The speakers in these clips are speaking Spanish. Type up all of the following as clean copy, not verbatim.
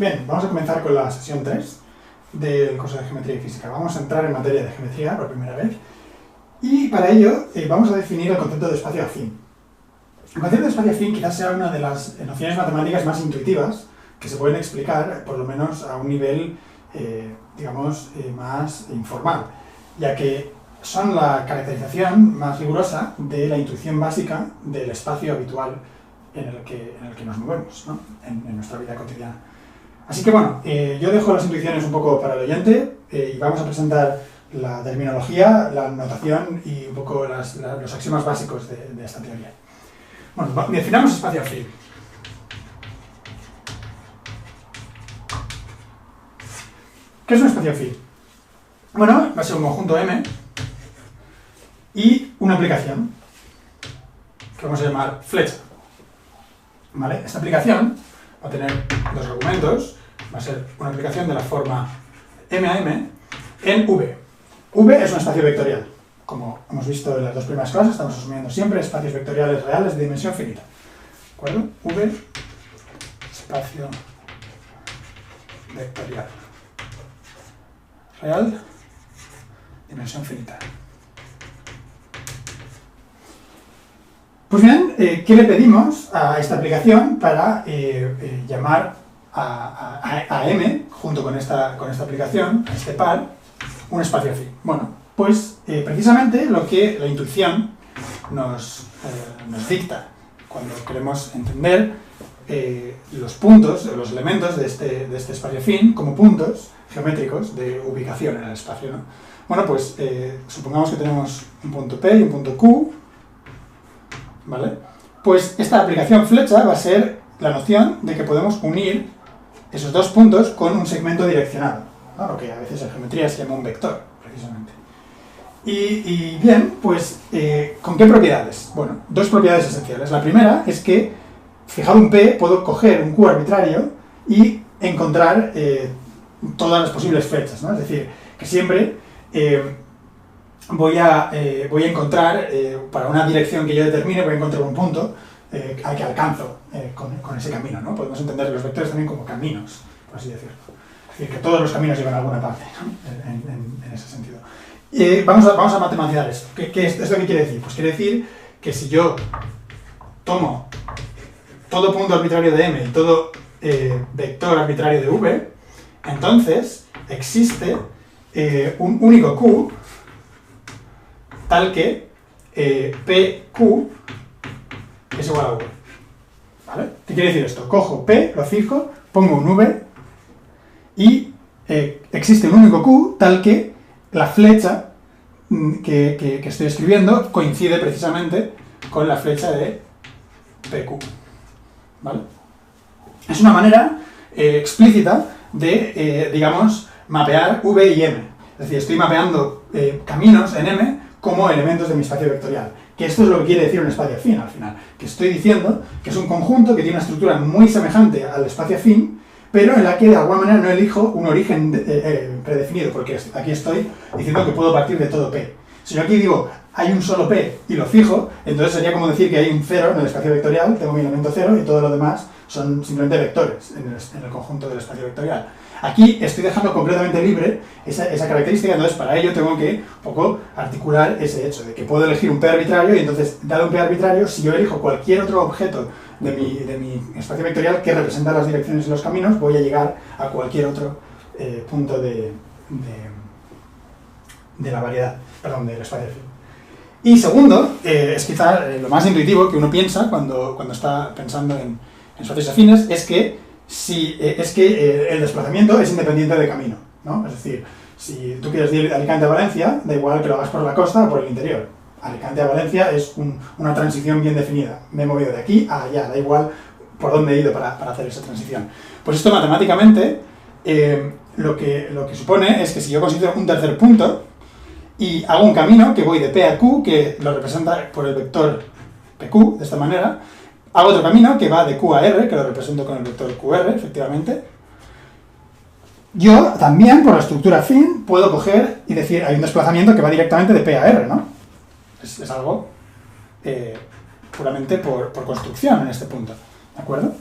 Bien, vamos a comenzar con la sesión 3 del curso de Geometría y Física. Vamos a entrar en materia de geometría por primera vez y para ello vamos a definir el concepto de espacio afín. El concepto de espacio afín quizás sea una de las nociones matemáticas más intuitivas que se pueden explicar, por lo menos a un nivel, más informal, ya que son la caracterización más rigurosa de la intuición básica del espacio habitual en el que nos movemos, ¿no? en nuestra vida cotidiana. Así que bueno, yo dejo las intuiciones un poco para el oyente y vamos a presentar la terminología, la notación y un poco los axiomas básicos de esta teoría. Bueno, definamos espacio afín. ¿Qué es un espacio afín? Bueno, va a ser un conjunto M y una aplicación que vamos a llamar flecha. ¿Vale? Esta aplicación va a tener dos argumentos, va a ser una aplicación de la forma M a M en V. V es un espacio vectorial. Como hemos visto en las dos primeras clases, estamos asumiendo siempre espacios vectoriales reales de dimensión finita. ¿De acuerdo? V, espacio vectorial real, dimensión finita. Pues bien, ¿qué le pedimos a esta aplicación para llamar a M, junto con esta aplicación, a este par, un espacio afín? Bueno, pues precisamente lo que la intuición nos dicta cuando queremos entender los puntos, los elementos de este espacio afín como puntos geométricos de ubicación en el espacio, ¿no? Bueno, pues supongamos que tenemos un punto P y un punto Q, ¿vale? Pues esta aplicación flecha va a ser la noción de que podemos unir esos dos puntos con un segmento direccionado, ¿no? Lo que a veces en geometría se llama un vector, precisamente. Y bien, pues, ¿con qué propiedades? Bueno, dos propiedades esenciales. La primera es que, fijado un P, puedo coger un Q arbitrario y encontrar todas las posibles flechas, ¿no? Es decir, que siempre voy a encontrar, para una dirección que yo determine, voy a encontrar un punto al que alcanzo con ese camino, ¿no? Podemos entender los vectores también como caminos, por así decirlo. Es decir, que todos los caminos llevan a alguna parte, ¿no? En ese sentido. Vamos a matematizar esto. ¿Esto qué quiere decir? Pues quiere decir que si yo tomo todo punto arbitrario de M y todo vector arbitrario de V, entonces existe un único Q tal que PQ es igual a V. ¿Vale? ¿Qué quiere decir esto? Cojo P, lo fijo, pongo un V y existe un único Q tal que la flecha que estoy escribiendo coincide precisamente con la flecha de PQ. ¿Vale? Es una manera explícita de, mapear V y M. Es decir, estoy mapeando caminos en M como elementos de mi espacio vectorial. Que esto es lo que quiere decir un espacio afín, al final. Que estoy diciendo que es un conjunto que tiene una estructura muy semejante al espacio afín, pero en la que de alguna manera no elijo un origen predefinido, porque aquí estoy diciendo que puedo partir de todo P. Si yo aquí digo, hay un solo P y lo fijo, entonces sería como decir que hay un cero en el espacio vectorial, tengo mi elemento cero y todo lo demás son simplemente vectores en el conjunto del espacio vectorial. Aquí estoy dejando completamente libre esa característica, entonces para ello tengo que un poco articular ese hecho de que puedo elegir un P arbitrario y entonces, dado un P arbitrario, si yo elijo cualquier otro objeto de mi espacio vectorial que representa las direcciones y los caminos, voy a llegar a cualquier otro punto de la variedad, perdón, del espacio afín. Y segundo, es quizá lo más intuitivo que uno piensa cuando está pensando en espacios afines, es que el desplazamiento es independiente de camino, ¿no? Es decir, si tú quieres ir de Alicante a Valencia, da igual que lo hagas por la costa o por el interior. Alicante a Valencia es una transición bien definida. Me he movido de aquí a allá, da igual por dónde he ido para hacer esa transición. Pues esto matemáticamente lo que supone es que si yo considero un tercer punto y hago un camino que voy de P a Q, que lo representa por el vector PQ, de esta manera, hago otro camino que va de Q a R, que lo represento con el vector QR, efectivamente. Yo también, por la estructura afín, puedo coger y decir, hay un desplazamiento que va directamente de P a R, ¿no? Es algo puramente por construcción en este punto, ¿de acuerdo?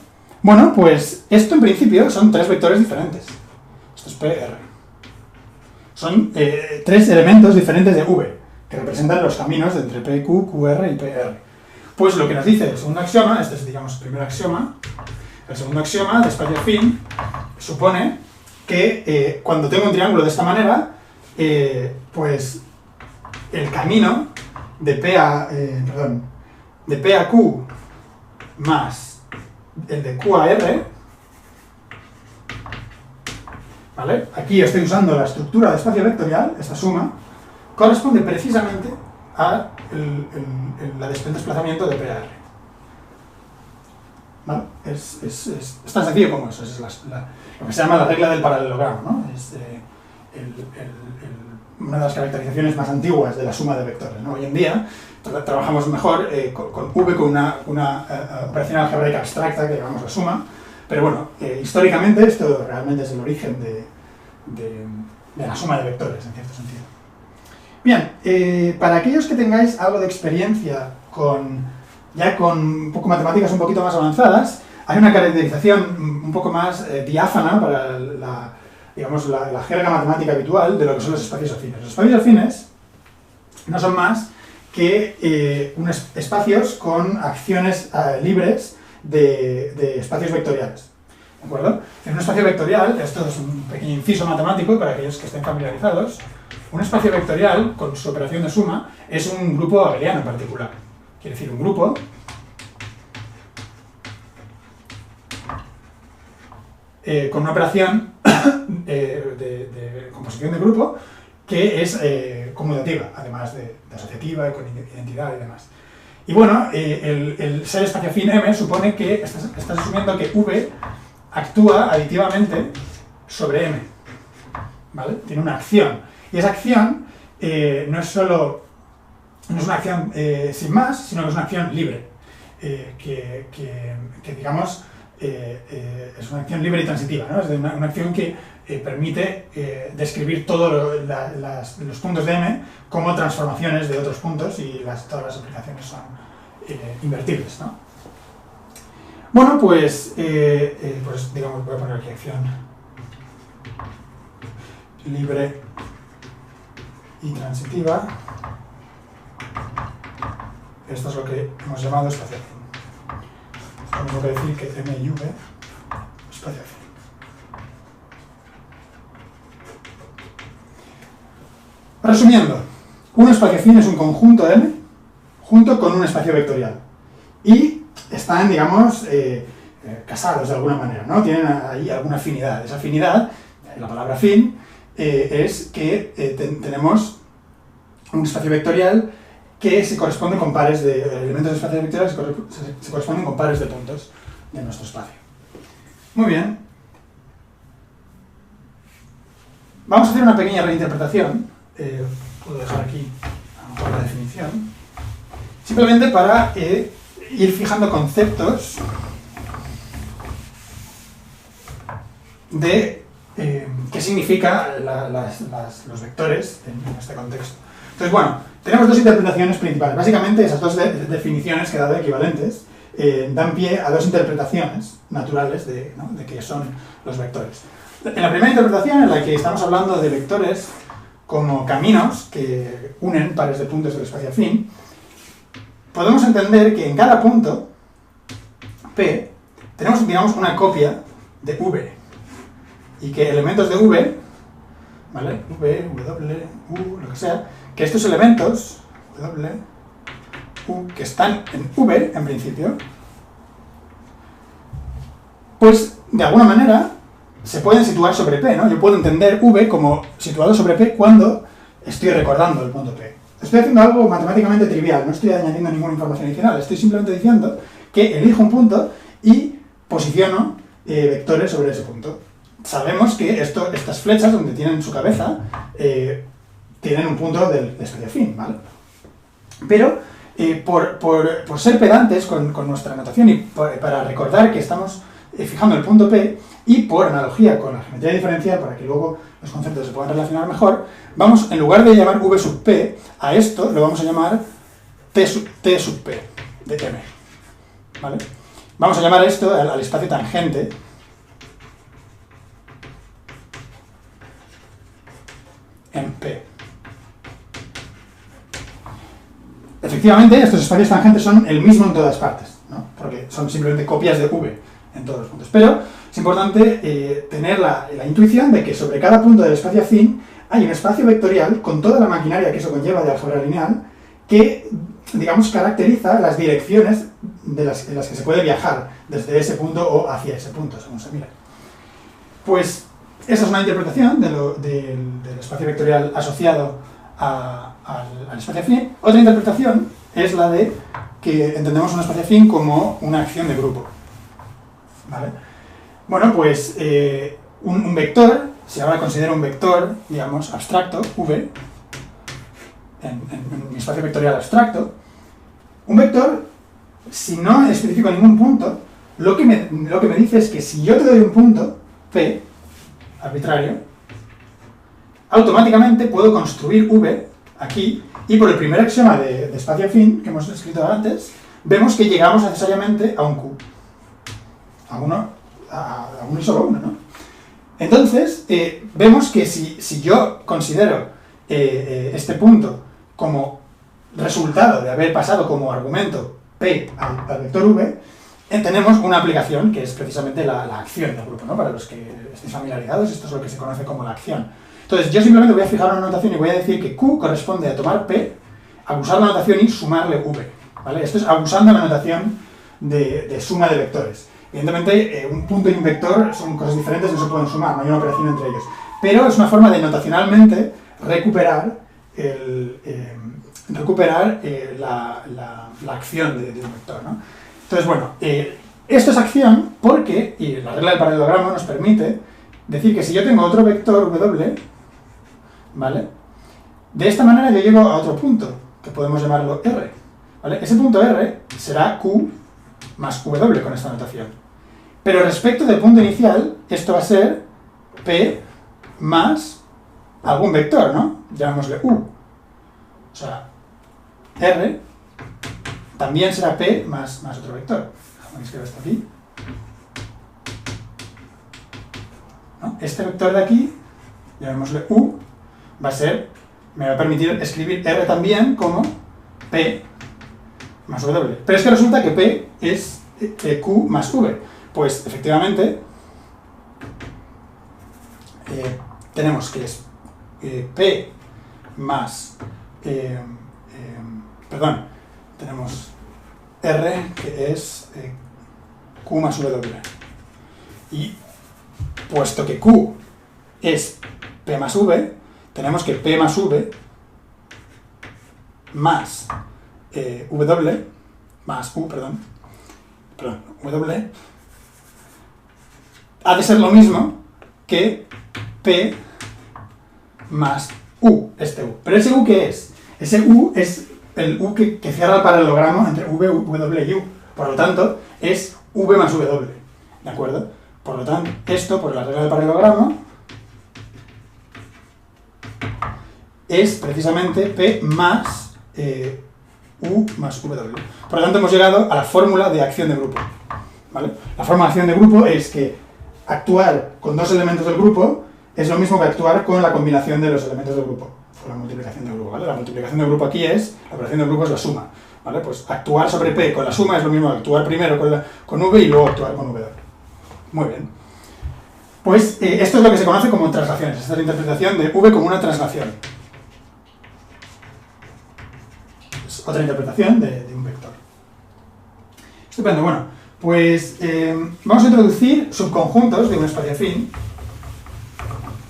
Bueno, pues esto en principio son tres vectores diferentes. Esto es PR. Son tres elementos diferentes de V, que representan los caminos entre PQ, QR y PR. Pues lo que nos dice el segundo axioma, este es, digamos, el primer axioma, el segundo axioma de espacio afín supone que cuando tengo un triángulo de esta manera, pues el camino de P a Q más el de Q a R, ¿vale? Aquí estoy usando la estructura de espacio vectorial, esta suma, corresponde precisamente a el desplazamiento de P a R. ¿Vale? Es tan sencillo como eso, es lo que se llama la regla del paralelogramo, ¿no? Es una de las caracterizaciones más antiguas de la suma de vectores, ¿no? Hoy en día trabajamos mejor con V, con una operación algebraica abstracta que llamamos la suma, pero bueno, históricamente esto realmente es el origen de la suma de vectores, en cierto sentido. Bien, para aquellos que tengáis algo de experiencia con un poco matemáticas un poquito más avanzadas, hay una caracterización un poco más diáfana para la jerga matemática habitual de lo que son los espacios afines. Los espacios afines no son más que unos espacios con acciones libres de espacios vectoriales. ¿De acuerdo? En un espacio vectorial, esto es un pequeño inciso matemático para aquellos que estén familiarizados, un espacio vectorial con su operación de suma es un grupo abeliano en particular. Quiere decir un grupo con una operación de composición de grupo que es conmutativa, además de asociativa, con identidad y demás. Y bueno, el ser espacio afín M supone que estás asumiendo que V actúa aditivamente sobre M, ¿vale? Tiene una acción, y esa acción no es una acción sin más, sino que es una acción libre, que digamos, es una acción libre y transitiva, ¿no? Es una acción que permite describir todos los puntos de M como transformaciones de otros puntos y todas las aplicaciones son invertibles, ¿no? Bueno, pues digamos, voy a poner aquí acción libre y transitiva. Esto es lo que hemos llamado espacio afín. Lo mismo que decir que M y V, espacio afín. Resumiendo, un espacio afín es un conjunto M junto con un espacio vectorial. Y están, digamos, casados de alguna manera, ¿no? Tienen ahí alguna afinidad. Esa afinidad, la palabra afín, es que tenemos un espacio vectorial que se corresponde con pares de elementos de espacio vectorial, se corresponden con pares de puntos de nuestro espacio. Muy bien. Vamos a hacer una pequeña reinterpretación. Puedo dejar aquí a lo mejor la definición. Simplemente para ir fijando conceptos de qué significa los vectores en este contexto. Entonces, bueno, tenemos dos interpretaciones principales. Básicamente, esas dos definiciones que he dado equivalentes dan pie a dos interpretaciones naturales de qué son los vectores. En la primera interpretación, en la que estamos hablando de vectores como caminos que unen pares de puntos del espacio afín, podemos entender que en cada punto P tenemos, digamos, una copia de V y que elementos de V, ¿vale? V, W, U, lo que sea, que estos elementos, W, U, que están en V, en principio, pues, de alguna manera, se pueden situar sobre P, ¿no? Yo puedo entender V como situado sobre P cuando estoy recordando el punto P. Estoy haciendo algo matemáticamente trivial, no estoy añadiendo ninguna información adicional, estoy simplemente diciendo que elijo un punto y posiciono vectores sobre ese punto. Sabemos que estas flechas, donde tienen su cabeza, tienen un punto del espacio afín, ¿vale? Pero por ser pedantes con nuestra notación y para recordar que estamos fijando el punto P, y por analogía con la geometría diferencial, para que luego los conceptos se puedan relacionar mejor, vamos, en lugar de llamar V sub P, a esto lo vamos a llamar T sub P de M, ¿vale? Vamos a llamar esto al espacio tangente en P. Efectivamente, estos espacios tangentes son el mismo en todas partes, ¿no? Porque son simplemente copias de V en todos los puntos. Pero es importante tener la intuición de que sobre cada punto del espacio afín hay un espacio vectorial con toda la maquinaria que eso conlleva de álgebra lineal que, digamos, caracteriza las direcciones en las que se puede viajar desde ese punto o hacia ese punto, según se mira. Pues esa es una interpretación del espacio vectorial asociado al espacio afín. Otra interpretación es la de que entendemos un espacio afín como una acción de grupo, ¿vale? Bueno, pues un vector, si ahora considero un vector, digamos, abstracto, V, en mi espacio vectorial abstracto, un vector, si no especifico ningún punto, lo que me dice es que si yo te doy un punto, P, arbitrario, automáticamente puedo construir V aquí, y por el primer axioma de espacio afín que hemos escrito antes, vemos que llegamos necesariamente a un Q. A uno y solo uno, ¿no? Entonces, vemos que si yo considero este punto como resultado de haber pasado como argumento P al vector V, tenemos una aplicación que es precisamente la acción del grupo, ¿no? Para los que estéis familiarizados, esto es lo que se conoce como la acción. Entonces, yo simplemente voy a fijar una notación y voy a decir que Q corresponde a tomar P, abusar la notación y sumarle V, ¿vale? Esto es abusando la notación de suma de vectores. Evidentemente, un punto y un vector son cosas diferentes, no se pueden sumar, no hay una operación entre ellos. Pero es una forma de notacionalmente recuperar la acción de un vector, ¿no? Entonces, bueno, esto es acción porque, y la regla del paralelogramo nos permite decir que si yo tengo otro vector W, ¿vale? De esta manera yo llego a otro punto, que podemos llamarlo R, ¿vale? Ese punto R será Q más W con esta notación. Pero respecto del punto inicial, esto va a ser P más algún vector, ¿no? Llamémosle U. O sea, R también será P más otro vector. Déjame escribir esto aquí. ¿No? Este vector de aquí, llamémosle U, me va a permitir escribir R también como P más W. Pero es que resulta que P es Q más V. Pues, efectivamente, tenemos que es P más... tenemos R, que es Q más W. Y, puesto que Q es P más V, tenemos que P más V más W, más U, W, ha de ser lo mismo que P más U, este U. ¿Pero ese U qué es? Ese U es el U que cierra el paralelogramo entre V, W y U. Por lo tanto, es V más W. ¿De acuerdo? Por lo tanto, esto, por la regla del paralelogramo, es precisamente P más U más W. Por lo tanto, hemos llegado a la fórmula de acción de grupo, ¿vale? La fórmula de acción de grupo es que actuar con dos elementos del grupo es lo mismo que actuar con la combinación de los elementos del grupo, con la multiplicación del grupo, ¿vale? La multiplicación del grupo aquí la operación del grupo es la suma, ¿vale? Pues actuar sobre P con la suma es lo mismo que actuar primero con V y luego actuar con W. Muy bien. Pues esto es lo que se conoce como traslaciones. Esta es la interpretación de V como una traslación. Es otra interpretación de un vector. Estupendo. Bueno, pues vamos a introducir subconjuntos de un espacio afín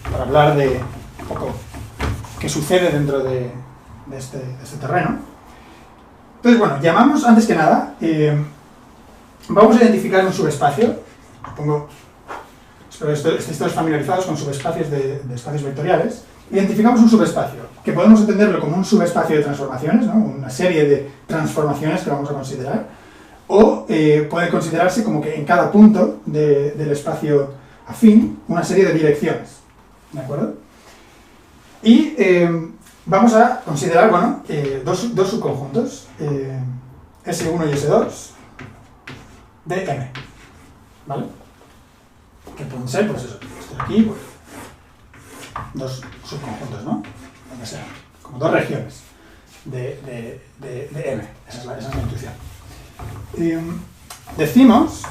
para hablar de un poco qué sucede dentro de este terreno. Entonces, bueno, llamamos, antes que nada, vamos a identificar un subespacio. Supongo, espero que estéis todos familiarizados con subespacios de espacios vectoriales. Identificamos un subespacio, que podemos entenderlo como un subespacio de transformaciones, ¿no? Una serie de transformaciones que vamos a considerar, o puede considerarse como que en cada punto del espacio afín una serie de direcciones, ¿de acuerdo? Y vamos a considerar, bueno, dos subconjuntos, S1 y S2, de M, ¿vale? Que pueden ser, pues eso, estoy aquí, pues, dos subconjuntos, ¿no? Donde sea, como dos regiones de M. Esa es la intuición. Decimos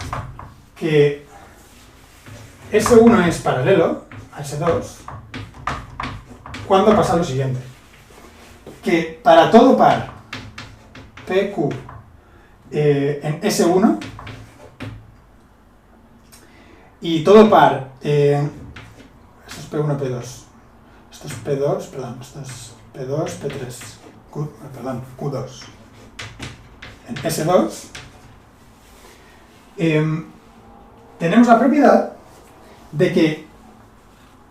que S1 es paralelo a S2 cuando pasa lo siguiente. Que para todo par PQ en S1 y todo par, esto es P1, P2, esto es P2, perdón, esto es P2, P3, Q2, en S2, tenemos la propiedad de que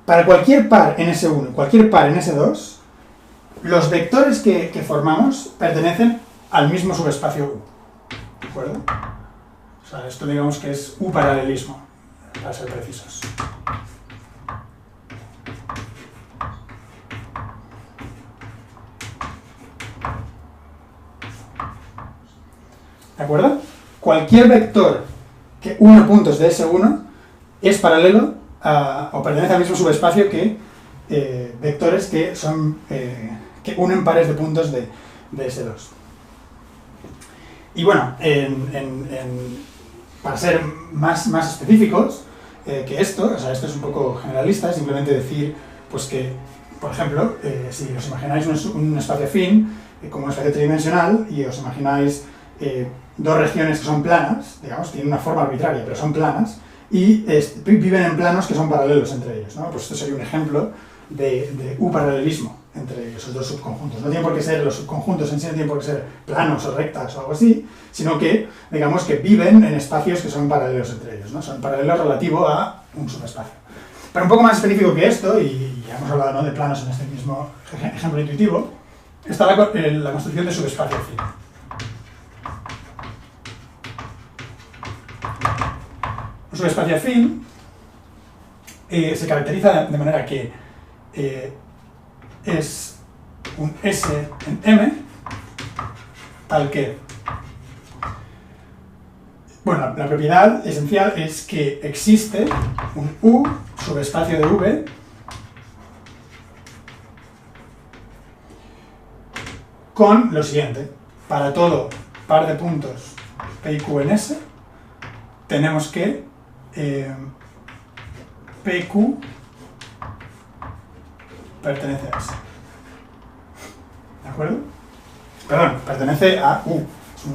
para cualquier par en S1 y cualquier par en S2, los vectores que formamos pertenecen al mismo subespacio U. ¿De acuerdo? O sea, esto digamos que es U paralelismo, para ser precisos. ¿De acuerdo? Cualquier vector que une puntos de S1 es paralelo o pertenece al mismo subespacio que vectores que son que unen pares de puntos de S2. Y bueno, para ser más específicos que esto, o sea, esto es un poco generalista, es simplemente decir pues que, por ejemplo, si os imagináis un espacio afín como un espacio tridimensional y os imagináis dos regiones que son planas, digamos, tienen una forma arbitraria, pero son planas, y viven en planos que son paralelos entre ellos, ¿no? Pues esto sería un ejemplo de U-paralelismo entre esos dos subconjuntos. No tiene por qué ser los subconjuntos en sí, no tienen por qué ser planos o rectas o algo así, sino que, digamos, que viven en espacios que son paralelos entre ellos, ¿no? Son paralelos relativo a un subespacio. Pero un poco más específico que esto, y ya hemos hablado, ¿no?, de planos en este mismo ejemplo intuitivo, está la construcción de subespacio afín. Un subespacio afín se caracteriza de manera que es un S en M tal que, bueno, la propiedad esencial es que existe un U subespacio de V con lo siguiente: para todo par de puntos P y Q en S tenemos que PQ pertenece a S. ¿De acuerdo? Perdón, pertenece a U,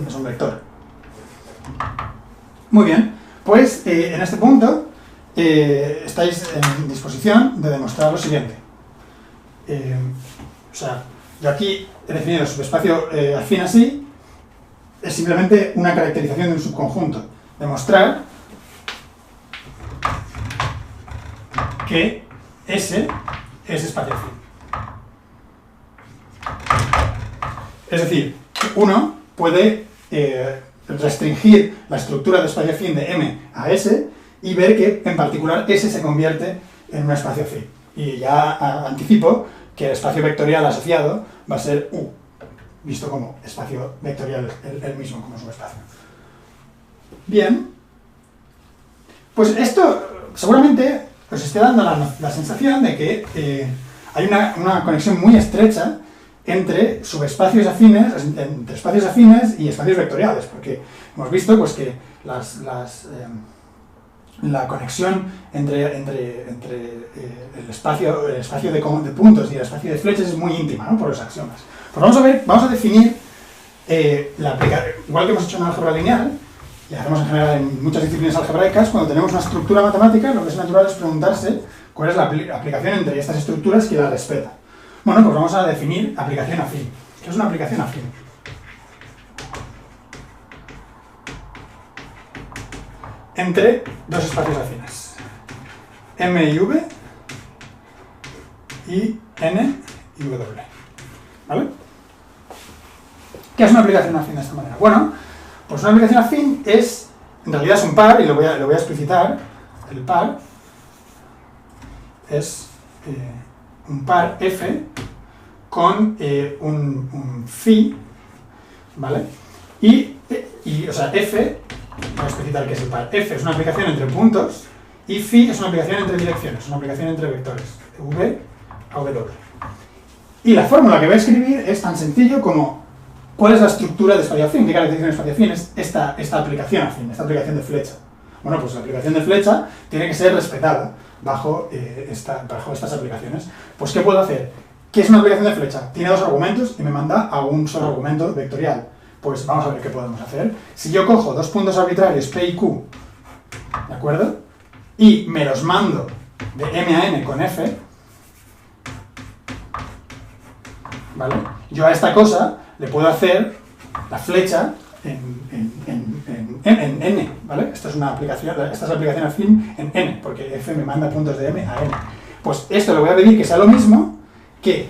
es un vector. Muy bien, pues en este punto estáis en disposición de demostrar lo siguiente. O sea, yo aquí he definido el subespacio afín así, es simplemente una caracterización de un subconjunto. Demostrar que S es espacio afín. Es decir, uno puede restringir la estructura de espacio afín de M a S y ver que en particular S se convierte en un espacio afín. Y ya anticipo que el espacio vectorial asociado va a ser U, visto como espacio vectorial el mismo como subespacio. Bien, pues esto seguramente os esté dando la sensación de que hay una conexión muy estrecha entre subespacios afines, entre espacios afines y espacios vectoriales, porque hemos visto pues que la conexión entre el espacio de puntos y el espacio de flechas es muy íntima, ¿no?, por los axiomas. Pues vamos a definir igual que hemos hecho en álgebra lineal, y hacemos en general en muchas disciplinas algebraicas, cuando tenemos una estructura matemática, lo que es natural es preguntarse cuál es la aplicación entre estas estructuras que la respeta. Bueno, pues vamos a definir aplicación afín. ¿Qué es una aplicación afín? Entre dos espacios afines, M y V y N y W. ¿Vale? ¿Qué es una aplicación afín de esta manera? Bueno, pues una aplicación afín en realidad es un par, y lo voy a explicitar. El par es un par F con un phi, ¿vale? O sea, F Vamos a explicitar qué es el par. F es una aplicación entre puntos y phi es una aplicación entre direcciones, una aplicación entre vectores, de v a w. Y la fórmula que voy a escribir es tan sencillo como ¿cuál es la estructura de espacio afín? ¿Qué caracterización de espacio afín es esta aplicación afín, esta aplicación de flecha? Bueno, pues la aplicación de flecha tiene que ser respetada bajo estas aplicaciones. Pues ¿qué puedo hacer? ¿Qué es una aplicación de flecha? Tiene dos argumentos y me manda a un solo argumento vectorial. Pues vamos a ver qué podemos hacer. Si yo cojo dos puntos arbitrarios P y Q, ¿de acuerdo? Y me los mando de M a N con F, ¿vale? Yo a esta cosa le puedo hacer la flecha en N, ¿vale? Esta es la aplicación afín en N, porque F me manda puntos de M a N. Pues esto le voy a pedir que sea lo mismo que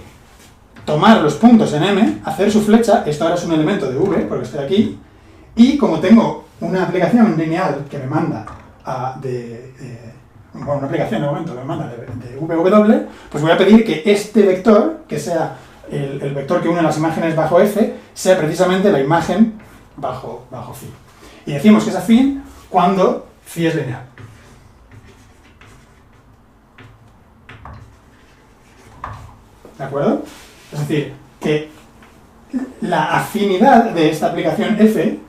tomar los puntos en M, hacer su flecha, esto ahora es un elemento de V, porque estoy aquí, y como tengo una aplicación lineal que me manda una aplicación de momento que me manda de VW, pues voy a pedir que este vector, que sea el vector que une las imágenes bajo F, sea precisamente la imagen bajo phi. Y decimos que es afín cuando phi es lineal. ¿De acuerdo? Es decir, que la afinidad de esta aplicación F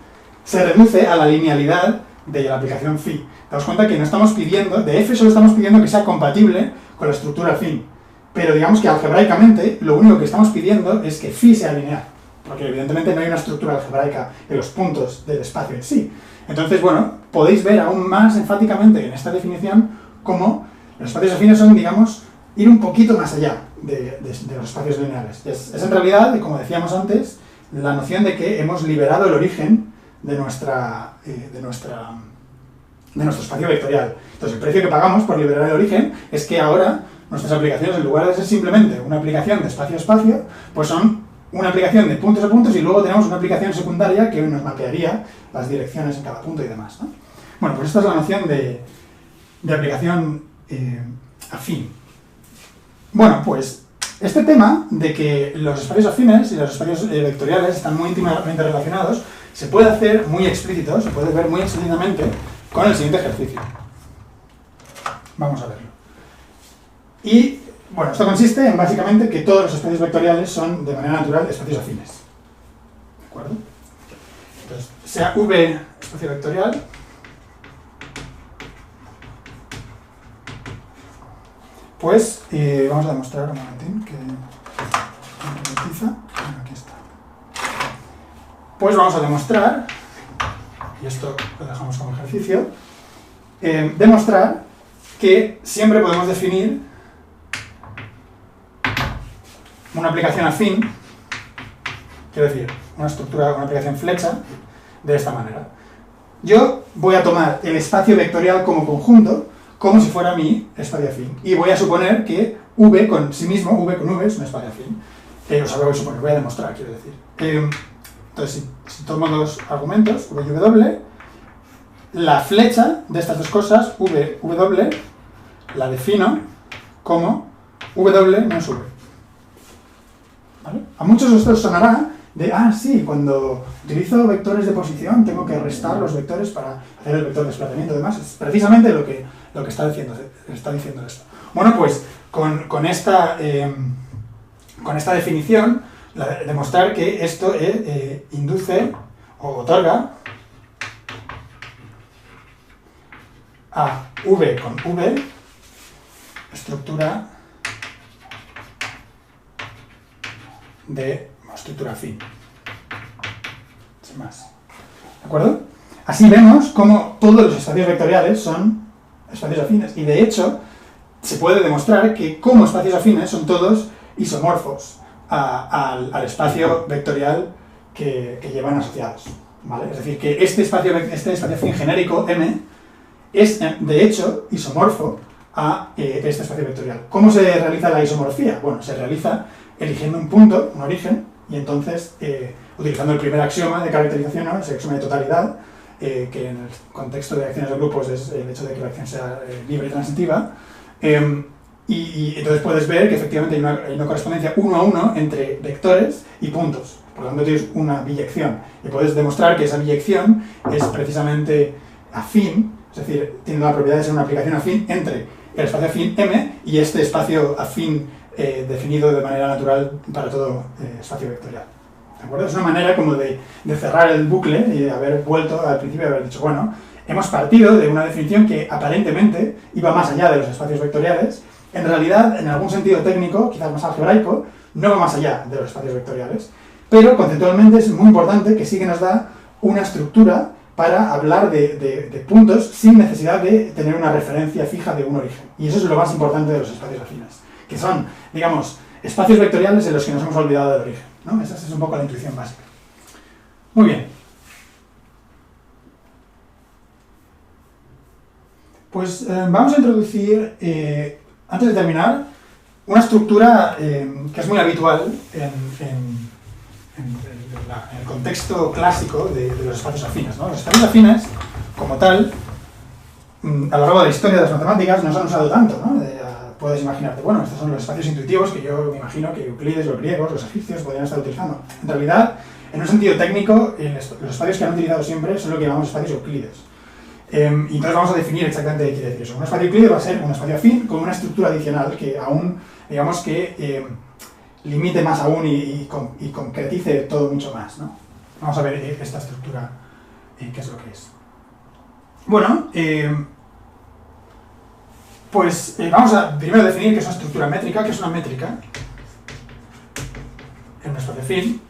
se reduce a la linealidad de la aplicación phi. Daos cuenta que no estamos pidiendo, de F solo estamos pidiendo que sea compatible con la estructura afín. Pero digamos que algebraicamente lo único que estamos pidiendo es que phi sea lineal. Porque evidentemente no hay una estructura algebraica en los puntos del espacio en sí. Entonces, bueno, podéis ver aún más enfáticamente en esta definición cómo los espacios afines son, digamos, ir un poquito más allá de los espacios lineales. Es en realidad, como decíamos antes, la noción de que hemos liberado el origen de nuestro espacio vectorial. Entonces, el precio que pagamos por liberar el origen es que ahora nuestras aplicaciones, en lugar de ser simplemente una aplicación de espacio-espacio, pues son una aplicación de puntos a puntos y luego tenemos una aplicación secundaria que nos mapearía las direcciones en cada punto y demás, ¿no? Bueno, pues esta es la noción de aplicación afín. Bueno, pues este tema de que los espacios afines y los espacios vectoriales están muy íntimamente relacionados se puede hacer muy explícito, se puede ver muy explícitamente con el siguiente ejercicio. Vamos a verlo. Y, bueno, esto consiste en básicamente que todos los espacios vectoriales son, de manera natural, espacios afines. ¿De acuerdo? Entonces, sea V espacio vectorial, pues vamos a demostrar un momentín que aquí está. Pues vamos a demostrar, y esto lo dejamos como ejercicio, demostrar que siempre podemos definir una aplicación afín, quiero decir, una aplicación flecha, de esta manera. Yo voy a tomar el espacio vectorial como conjunto, como si fuera mi espacio afín. Y voy a suponer que V con sí mismo, V con V, es un espacio afín. O sea, voy a demostrar, quiero decir. Entonces, si tomo dos argumentos, V y W, la flecha de estas dos cosas, V, W, la defino como W menos V. ¿Vale? A muchos de ustedes sonará de, sí, cuando utilizo vectores de posición tengo que restar los vectores para hacer el vector de desplazamiento y demás. Es precisamente lo que está diciendo esto. Bueno, pues con esta definición, demostrar que esto induce o otorga a V con V estructura afín. Sin más. ¿De acuerdo? Así vemos cómo todos los espacios vectoriales son espacios afines. Y de hecho, se puede demostrar que como espacios afines son todos isomorfos al espacio vectorial que llevan asociados. ¿Vale? Es decir, que este espacio afín genérico M es, de hecho, isomorfo a este espacio vectorial. ¿Cómo se realiza la isomorfía? Bueno, se realiza eligiendo un punto, un origen, y entonces utilizando el primer axioma de caracterización, ¿no? Ese axioma de totalidad, que en el contexto de acciones de grupos es el hecho de que la acción sea libre y transitiva, y entonces puedes ver que efectivamente hay una correspondencia 1 a 1 entre vectores y puntos. Por lo tanto tienes una biyección, y puedes demostrar que esa biyección es precisamente afín, es decir, tiene la propiedad de ser una aplicación afín entre el espacio afín M y este espacio afín definido de manera natural para todo espacio vectorial. ¿De acuerdo? Es una manera como de cerrar el bucle y de haber vuelto al principio y haber dicho, bueno, hemos partido de una definición que aparentemente iba más allá de los espacios vectoriales. En realidad, en algún sentido técnico, quizás más algebraico, no va más allá de los espacios vectoriales, pero conceptualmente es muy importante que sí que nos da una estructura para hablar de puntos sin necesidad de tener una referencia fija de un origen. Y eso es lo más importante de los espacios afines, que son, digamos, espacios vectoriales en los que nos hemos olvidado del origen, ¿no? Esa es un poco la intuición básica. Muy bien. Pues vamos a introducir, antes de terminar, una estructura que es muy habitual en el contexto clásico de los espacios afines, ¿no? Los espacios afines, como tal, a lo largo de la historia de las matemáticas no se han usado tanto, ¿no? Puedes imaginarte, bueno, estos son los espacios intuitivos que yo me imagino que Euclides, los griegos, los egipcios podrían estar utilizando. En realidad, en un sentido técnico, los espacios que han utilizado siempre son lo que llamamos espacios Euclides. Y entonces vamos a definir exactamente qué quiere decir eso. Un espacio Euclides va a ser un espacio afín con una estructura adicional que aún, digamos que limite más aún y concretice todo mucho más, ¿no? Vamos a ver esta estructura, qué es lo que es. Bueno, pues vamos a primero definir qué es una estructura métrica, qué es una métrica en un espacio afín.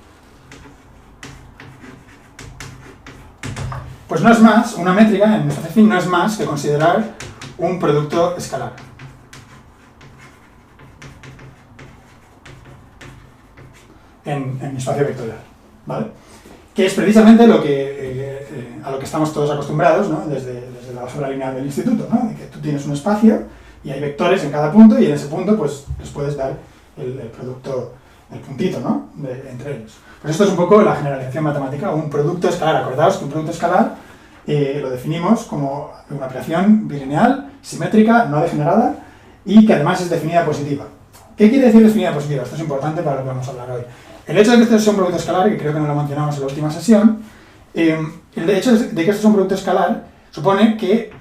Pues no es más, una métrica en un espacio afín no es más que considerar un producto escalar. En mi espacio vectorial, ¿vale? Que es precisamente lo que, a lo que estamos todos acostumbrados, ¿no? Desde la álgebra lineal del instituto, ¿no? De que tú tienes un espacio y hay vectores en cada punto y en ese punto pues les puedes dar el producto, el puntito, ¿no? Entre ellos. Pues esto es un poco la generalización matemática, un producto escalar. Acordaos que un producto escalar lo definimos como una operación bilineal, simétrica, no degenerada y que además es definida positiva. ¿Qué quiere decir definida positiva? Esto es importante para lo que vamos a hablar hoy. El hecho de que esto sea un producto escalar, que creo que no lo mencionamos en la última sesión, el hecho de que esto sea un producto escalar supone que,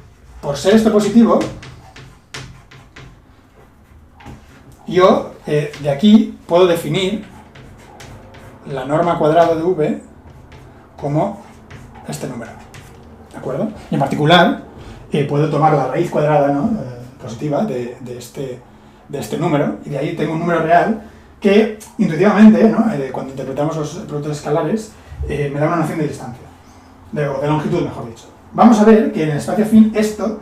por ser esto positivo, yo de aquí puedo definir la norma cuadrada de V como este número, ¿de acuerdo? Y en particular, puedo tomar la raíz cuadrada, ¿no? Positiva de este número, y de ahí tengo un número real que intuitivamente, ¿no? Cuando interpretamos los productos escalares, me da una noción de distancia, o de longitud, mejor dicho. Vamos a ver que en el espacio afín esto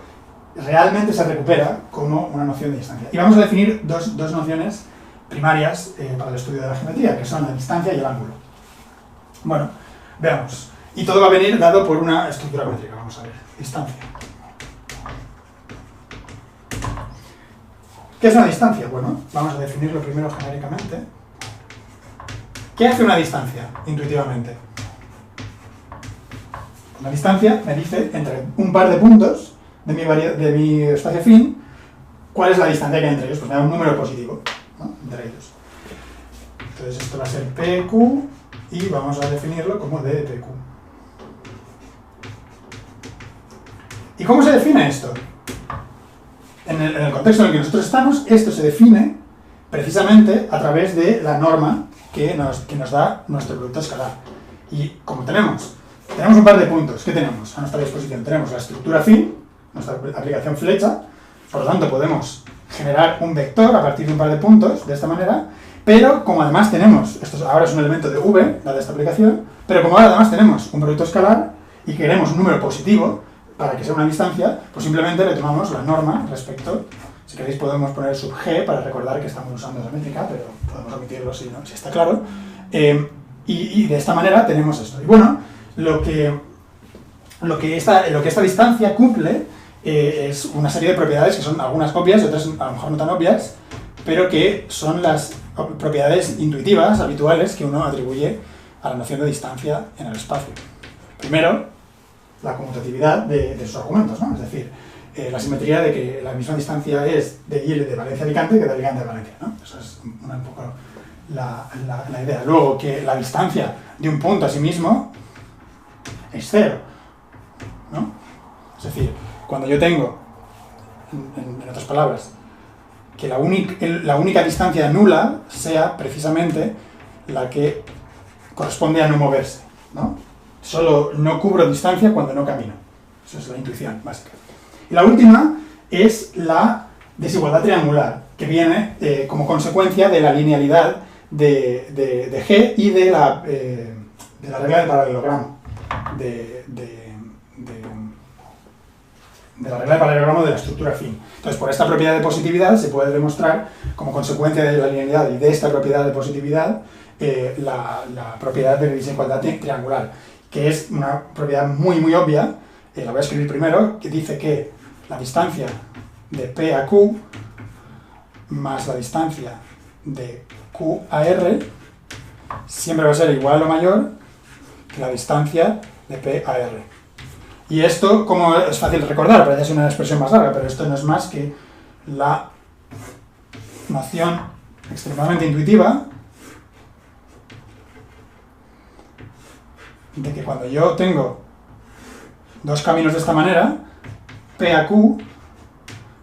realmente se recupera como una noción de distancia. Y vamos a definir dos nociones primarias para el estudio de la geometría, que son la distancia y el ángulo. Bueno, veamos. Y todo va a venir dado por una estructura métrica. Vamos a ver. Distancia. ¿Qué es una distancia? Bueno, vamos a definirlo primero genéricamente. ¿Qué hace una distancia, intuitivamente? Una distancia me dice entre un par de puntos de mi espacio afín, ¿cuál es la distancia que hay entre ellos? Pues me da un número positivo, ¿no? Entre ellos. Entonces esto va a ser PQ y vamos a definirlo como D de PQ. ¿Y cómo se define esto? En el contexto en el que nosotros estamos, esto se define precisamente a través de la norma que nos da nuestro producto escalar. Y como tenemos un par de puntos, ¿qué tenemos a nuestra disposición? Tenemos la estructura afín, nuestra aplicación flecha, por lo tanto podemos generar un vector a partir de un par de puntos, de esta manera, pero como además tenemos, esto ahora es un elemento de V, dada esta aplicación, pero como ahora además tenemos un producto escalar y queremos un número positivo para que sea una distancia, pues simplemente le tomamos la norma respecto, si queréis podemos poner sub g para recordar que estamos usando esa métrica, pero podemos omitirlo si está claro, y de esta manera tenemos esto. Y bueno, lo que esta distancia cumple es una serie de propiedades que son algunas obvias y otras a lo mejor no tan obvias, pero que son las propiedades intuitivas, habituales, que uno atribuye a la noción de distancia en el espacio. Primero, la conmutatividad de sus argumentos, ¿no? Es decir, la simetría de que la misma distancia es de Y de Valencia a Alicante que de Alicante a Valencia, ¿no? Esa es un poco la idea. Luego, que la distancia de un punto a sí mismo es cero, ¿no? Es decir, cuando yo tengo, en otras palabras, que la única distancia nula sea precisamente la que corresponde a no moverse, ¿no? Solo no cubro distancia cuando no camino. Esa es la intuición básica. Y la última es la desigualdad triangular, que viene como consecuencia de la linealidad de G y de la regla del paralelogramo, de la regla del paralelogramo de la estructura fin. Entonces, por esta propiedad de positividad se puede demostrar, como consecuencia de la linealidad y de esta propiedad de positividad, la propiedad de desigualdad triangular, que es una propiedad muy muy obvia. La voy a escribir primero, que dice que la distancia de P a Q más la distancia de Q a R siempre va a ser igual o mayor que la distancia de P a R. Y esto, como es fácil de recordar, parece ser una expresión más larga, pero esto no es más que la noción extremadamente intuitiva de que cuando yo tengo dos caminos de esta manera, P a Q,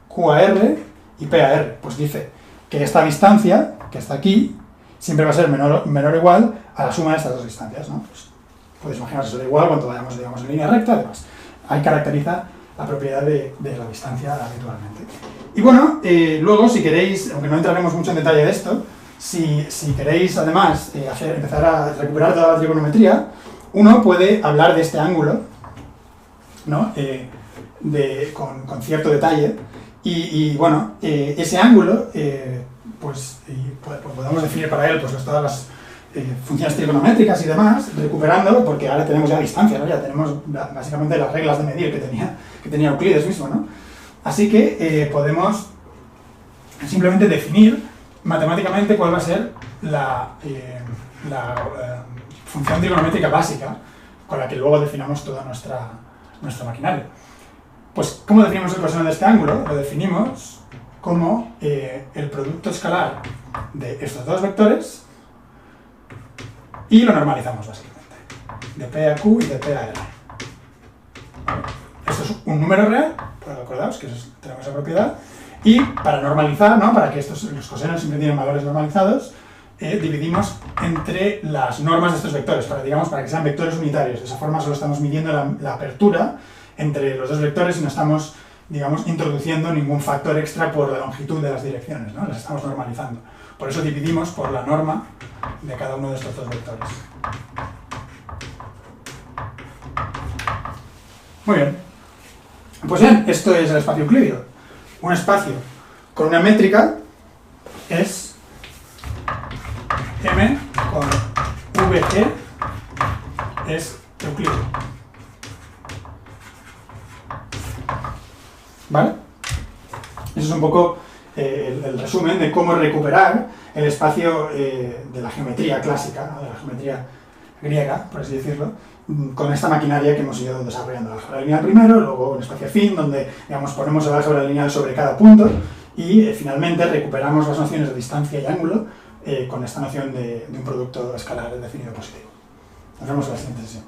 Q a R y P a R, pues dice que esta distancia, que está aquí, siempre va a ser menor o igual a la suma de estas dos distancias, ¿no? Pues podéis imaginaros que será igual cuando vayamos, digamos, en línea recta, además. Ahí caracteriza la propiedad de la distancia habitualmente. Y bueno, luego, si queréis, aunque no entraremos mucho en detalle de esto, si queréis además empezar a recuperar toda la trigonometría, uno puede hablar de este ángulo, ¿no? Con cierto detalle, y bueno, ese ángulo, pues podemos definir para él pues todas las funciones trigonométricas y demás, recuperando, porque ahora tenemos ya distancia, ¿no? Ya tenemos básicamente las reglas de medir que tenía Euclides mismo, ¿no? Así que podemos simplemente definir matemáticamente cuál va a ser la función trigonométrica básica con la que luego definamos toda nuestra maquinaria. Pues, ¿cómo definimos el coseno de este ángulo? Lo definimos como el producto escalar de estos dos vectores y lo normalizamos básicamente, de P a Q y de P a R. ¿Vale? Esto es un número real, pues acordaos que tenemos esa propiedad, y para normalizar, ¿no? Para que los cosenos siempre tienen valores normalizados, dividimos entre las normas de estos vectores, para que sean vectores unitarios. De esa forma solo estamos midiendo la apertura entre los dos vectores y no estamos, digamos, introduciendo ningún factor extra por la longitud de las direcciones, ¿no? Las estamos normalizando. Por eso dividimos por la norma de cada uno de estos dos vectores. Muy bien. Pues bien, esto es el espacio euclídeo. Un espacio con una métrica es M con VG es euclídeo. ¿Vale? Eso es un poco el resumen de cómo recuperar el espacio de la geometría clásica, ¿no? De la geometría griega, por así decirlo, con esta maquinaria que hemos ido desarrollando. El álgebra lineal primero, luego un espacio afín, donde, digamos, ponemos el álgebra lineal sobre cada punto y finalmente recuperamos las nociones de distancia y ángulo con esta noción de un producto escalar definido positivo. Nos vemos en la siguiente sesión.